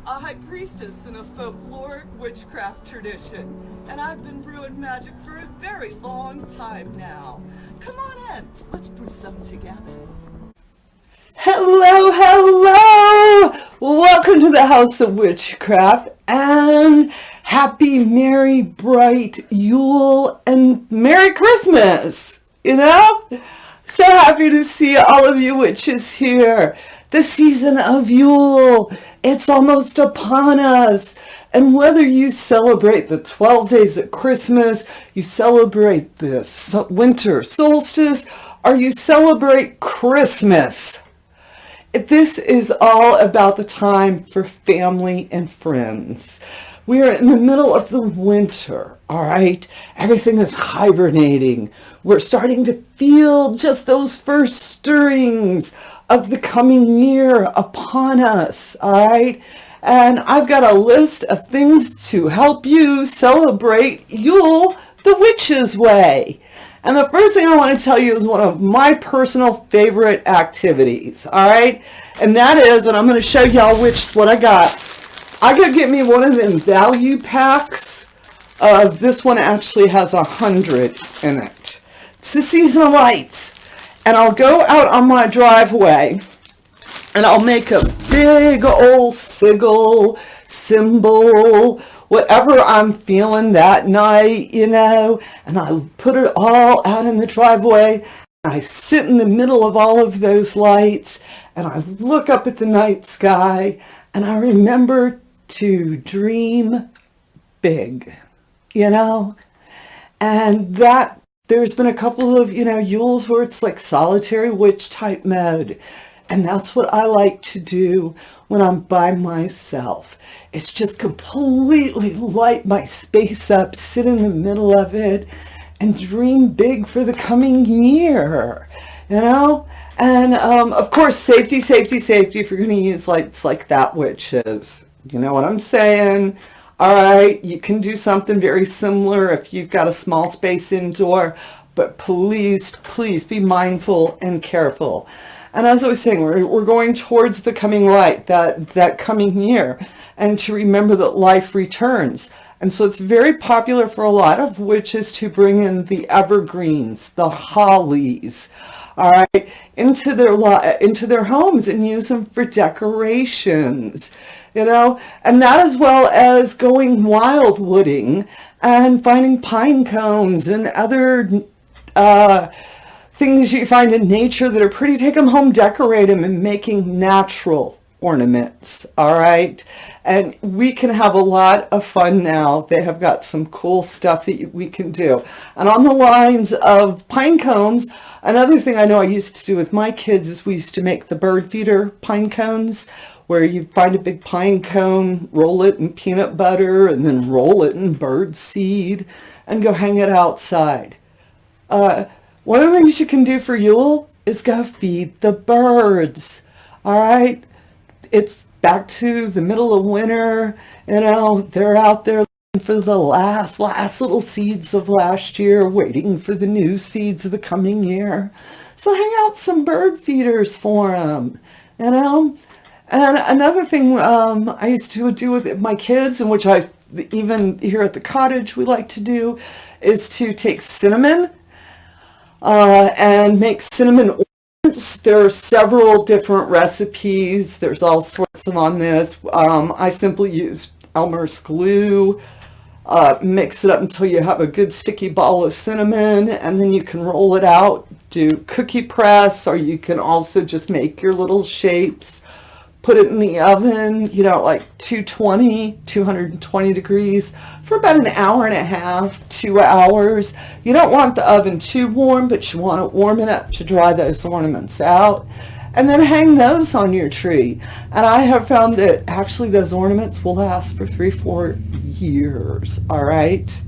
a High Priestess in a folkloric witchcraft tradition, and I've been brewing magic for a very long time now. Come on in, let's brew some together. Hello, hello! Welcome to the House of Witchcraft, and happy, merry, bright Yule, and Merry Christmas! So happy to see all of you witches here. The season of Yule, it's almost upon us. And whether you celebrate the 12 days of Christmas, you celebrate the winter solstice, or you celebrate Christmas, this is all about the time for family and friends. We are in the middle of the winter, all right? Everything is hibernating. We're starting to feel just those first stirrings of the coming year upon us, all right? And I've got a list of things to help you celebrate Yule the witch's way. And the first thing I want to tell you is one of my personal favorite activities, all right? And that is, and I'm going to show y'all what I got. I could get me one of them value packs. This one actually has 100 in it. It's the season of lights. And I'll go out on my driveway and I'll make a big old sigil, symbol, whatever I'm feeling that night, and I put it all out in the driveway. I sit in the middle of all of those lights and I look up at the night sky and I remember to dream big, and that there's been a couple of, Yules where it's like solitary witch type mode. And that's what I like to do when I'm by myself. It's just completely light my space up, sit in the middle of it, and dream big for the coming year, And of course, safety, if you're going to use lights like that, witches. You know what I'm saying? All right, you can do something very similar if you've got a small space indoor, but please be mindful and careful. And as I was saying, we're going towards the coming light, that coming year, and to remember that life returns. And so it's very popular for a lot of witches to bring in the evergreens, the hollies, all right, into their homes and use them for decorations, and that, as well as going wildwooding and finding pine cones and other things you find in nature that are pretty. Take them home, decorate them, and making natural ornaments, all right? And we can have a lot of fun now. They have got some cool stuff that we can do. And on the lines of pine cones, another thing I know I used to do with my kids is we used to make the bird feeder pine cones, where you find a big pine cone, roll it in peanut butter, and then roll it in bird seed, and go hang it outside. One of the things you can do for Yule is go feed the birds, all right? It's back to the middle of winter, they're out there looking for the last little seeds of last year, waiting for the new seeds of the coming year. So hang out some bird feeders for them, And another thing I used to do with my kids, and which I even here at the cottage we like to do, is to take cinnamon and make cinnamon ornaments. There are several different recipes. There's all sorts of on this. I simply use Elmer's glue. Mix it up until you have a good sticky ball of cinnamon, and then you can roll it out, do cookie press, or you can also just make your little shapes. Put it in the oven, like 220 degrees for about an hour and a half, 2 hours. You don't want the oven too warm, but you want it warm enough to dry those ornaments out. And then hang those on your tree. And I have found that actually those ornaments will last for 3-4 years, all right?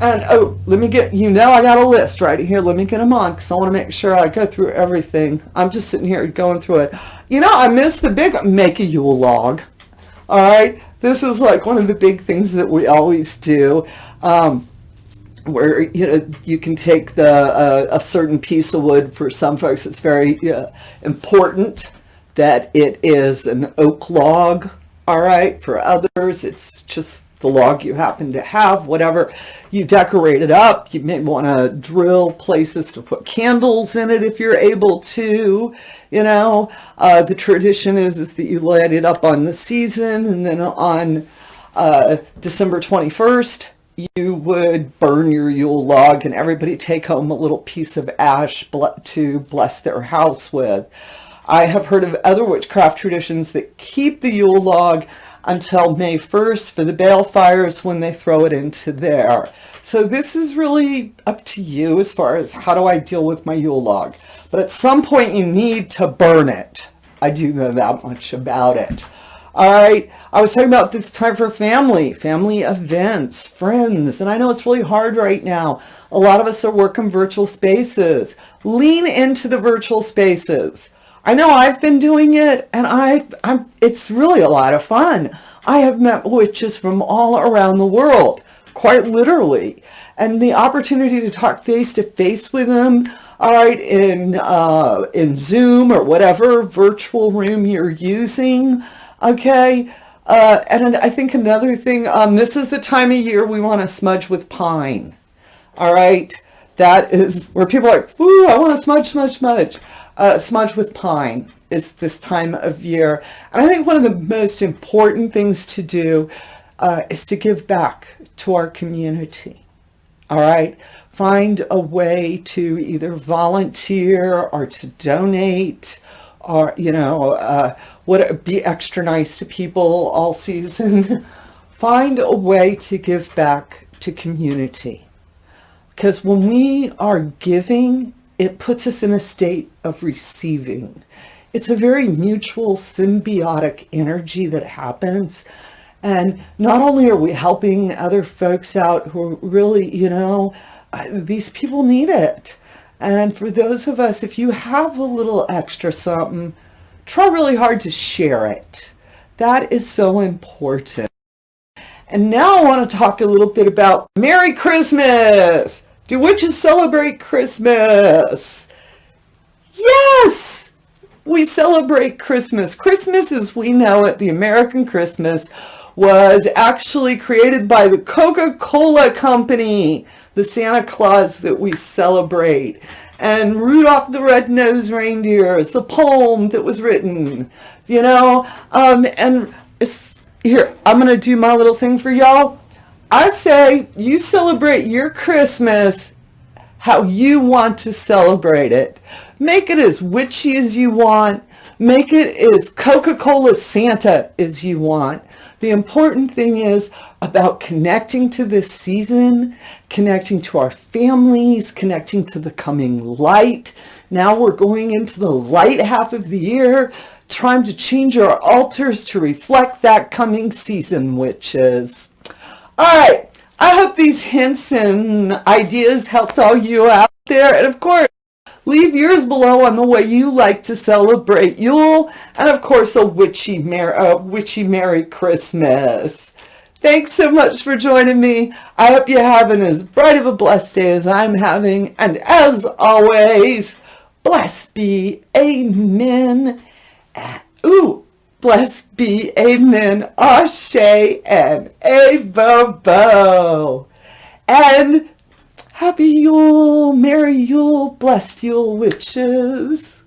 And let me get, I got a list right here. Let me get them on because I want to make sure I go through everything. I'm just sitting here going through it. I missed the big make a Yule log. All right. This is like one of the big things that we always do. Where, you can take a certain piece of wood. For some folks, it's very important that it is an oak log. All right, for others, it's just the log you happen to have, whatever. You decorate it up. You may want to drill places to put candles in it if you're able to. You know, the tradition is that you light it up on the season, and then on December 21st, you would burn your Yule log, and everybody take home a little piece of ash to bless their house with. I have heard of other witchcraft traditions that keep the Yule log until May 1st for the balefires, when they throw it into there. So this is really up to you as far as how do I deal with my Yule log. But at some point you need to burn it. I do know that much about it. All right, I was talking about this time for family events, friends, and I know it's really hard right now. A lot of us are working virtual spaces. Lean into the virtual spaces. I know I've been doing it, and it's really a lot of fun. I have met witches from all around the world, quite literally, and the opportunity to talk face to face with them, all right, in Zoom or whatever virtual room you're using, okay. And I think another thing, this is the time of year we want to smudge with pine, all right. That is where people are like, ooh, I want to smudge. Smudge with pine is this time of year. And I think one of the most important things to do is to give back to our community. All right. Find a way to either volunteer or to donate, or, you know, be extra nice to people all season. Find a way to give back to community. Because when we are giving, it puts us in a state of receiving. It's a very mutual, symbiotic energy that happens. And not only are we helping other folks out who really, you know, these people need it. And for those of us, if you have a little extra something, try really hard to share it. That is so important. And now I want to talk a little bit about Merry Christmas. Do witches celebrate Christmas? Yes, we celebrate Christmas. Christmas as we know it, the American Christmas, was actually created by the Coca-Cola Company, the Santa Claus that we celebrate. And Rudolph the Red-Nosed Reindeer is a poem that was written, you know. And here, I'm going to do my little thing for y'all. I say you celebrate your Christmas how you want to celebrate it. Make it as witchy as you want. Make it as Coca-Cola Santa as you want. The important thing is about connecting to this season, connecting to our families, connecting to the coming light. Now we're going into the light half of the year, trying to change our altars to reflect that coming season, witches. All right, I hope these hints and ideas helped all you out there. And of course, leave yours below on the way you like to celebrate Yule. And of course, a witchy Merry Christmas. Thanks so much for joining me. I hope you're having as bright of a blessed day as I'm having. And as always, blessed be, amen. Blessed be, amen, ashe, and avobo. And happy Yule, Merry Yule, blessed Yule, witches.